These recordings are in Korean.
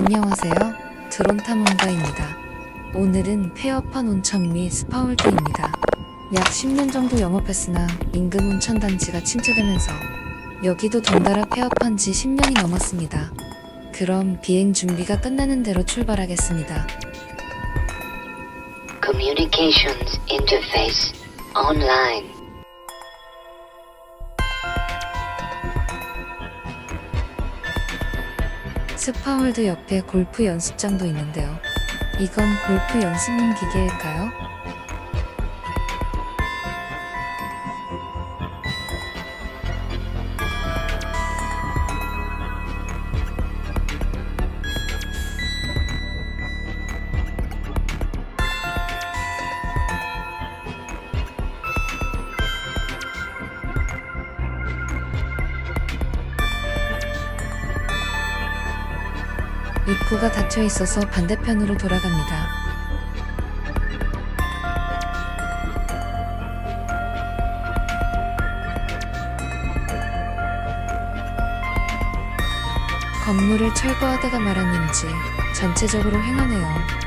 안녕하세요. 드론 탐험가입니다. 오늘은 폐업한 온천 및 스파월드입니다. 약 10년 정도 영업했으나 인근 온천 단지가 침체되면서 여기도 덩달아 폐업한 지 10년이 넘었습니다. 그럼 비행 준비가 끝나는 대로 출발하겠습니다. Communications interface online. 스파월드 옆에 골프 연습장도 있는데요. 이건 골프 연습용 기계일까요? 입구가 닫혀 있어서 반대편으로 돌아갑니다. 건물을 철거하다가 말았는지 전체적으로 횡하네요.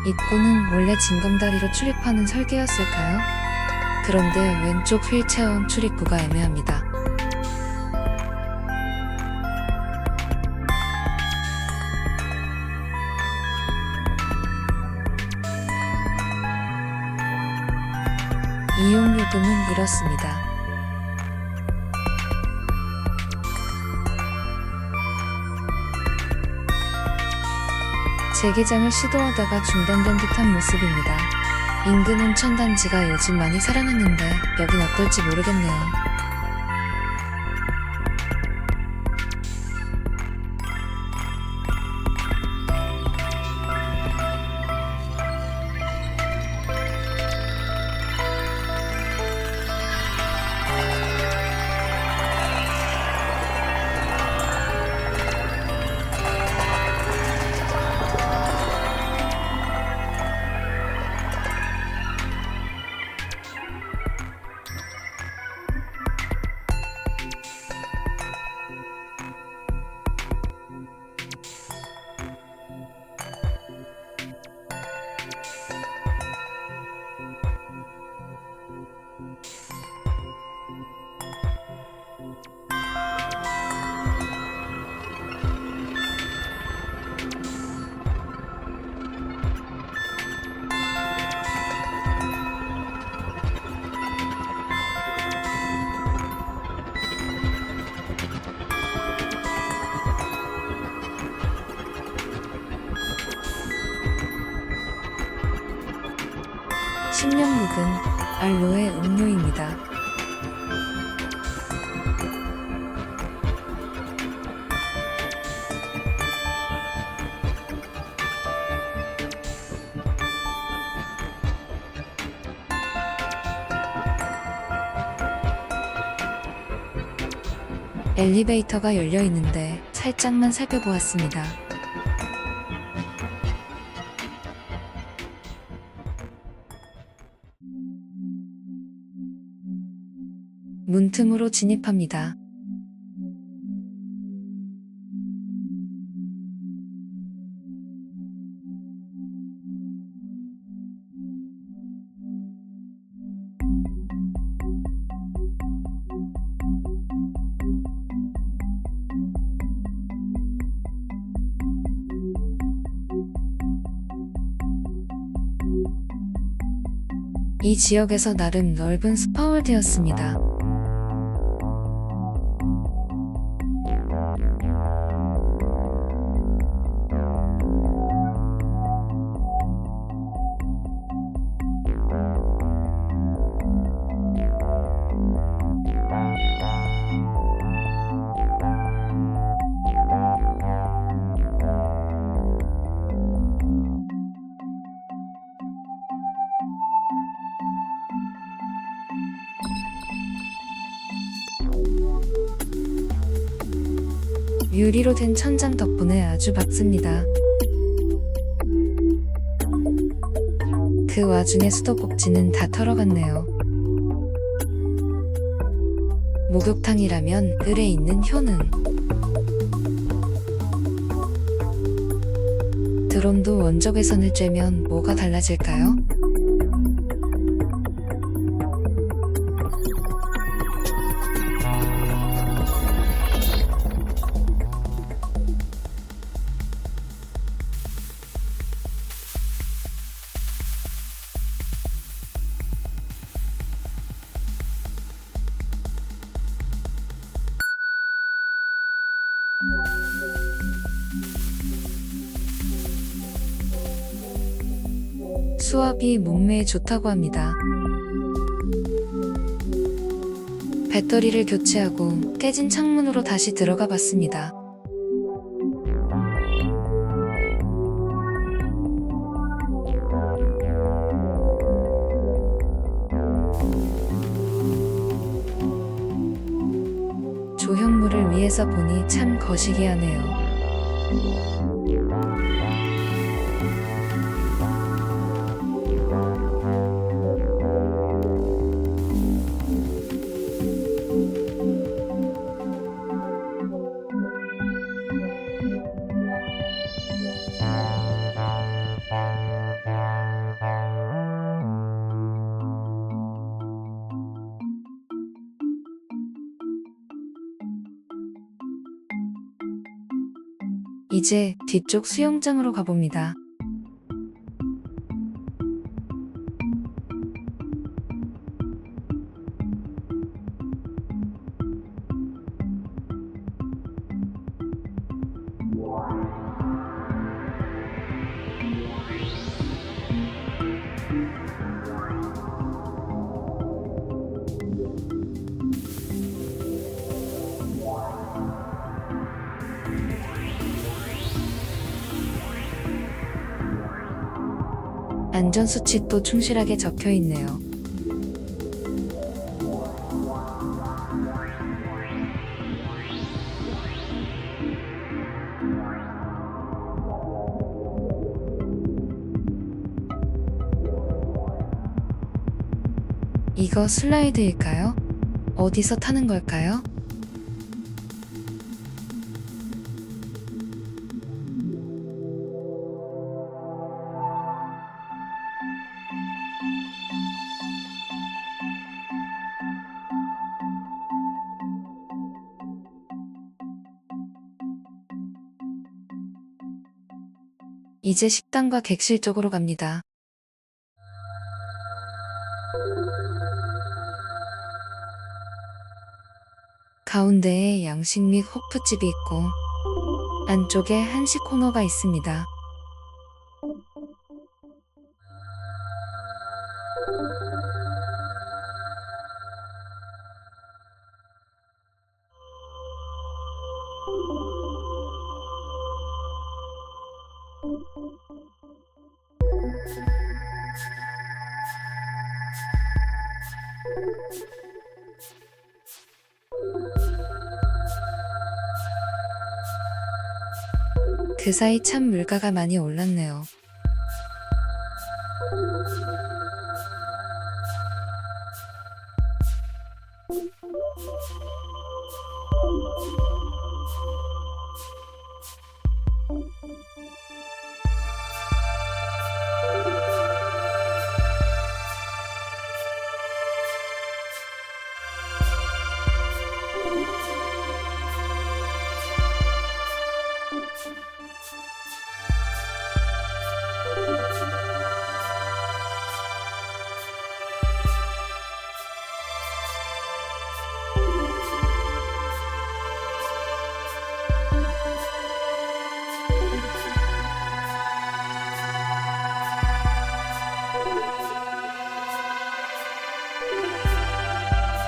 입구는 원래 징검다리로 출입하는 설계였을까요? 그런데 왼쪽 휠체험 출입구가 애매합니다. 이용 요금은 이렇습니다. 재개장을 시도하다가 중단된 듯한 모습입니다. 인근 온천단지가 요즘 많이 살아났는데 여긴 어떨지 모르겠네요. (10년) 묵은 알로에 음료입니다. 엘리베이터가 열려 있는데 살짝만 살펴보았습니다. 문틈으로 진입합니다. 이 지역에서 나름 넓은 스파월드였습니다. 유리로 된 천장 덕분에 아주 밝습니다. 그 와중에 수도꼭지는 다 털어갔네요. 목욕탕이라면 을에 있는 효능. 드론도 원적 외선을 쬐면 뭐가 달라질까요? 수압이 몸매에 좋다고 합니다. 배터리를 교체하고 깨진 창문으로 다시 들어가 봤습니다. 조형물을 위에서 보니 참 거시기하네요. 이제 뒤쪽 수영장으로 가봅니다. 안전수칙도 충실하게 적혀 있네요. 이거 슬라이드일까요? 어디서 타는 걸까요? 이제 식당과 객실 쪽으로 갑니다. 가운데에 양식 및 호프집이 있고 안쪽에 한식 코너가 있습니다. 그 사이 참 물가가 많이 올랐네요.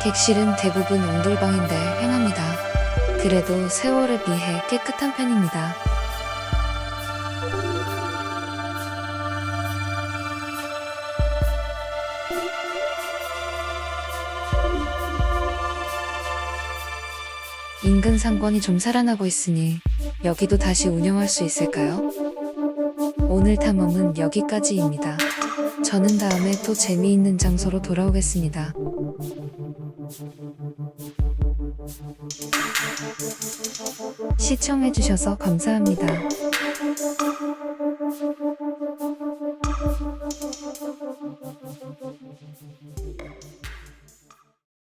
객실은 대부분 온돌방인데 휑합니다. 그래도 세월에 비해 깨끗한 편입니다. 인근 상권이 좀 살아나고 있으니 여기도 다시 운영할 수 있을까요? 오늘 탐험은 여기까지입니다. 저는 다음에 또 재미있는 장소로 돌아오겠습니다. 시청해주셔서 감사합니다.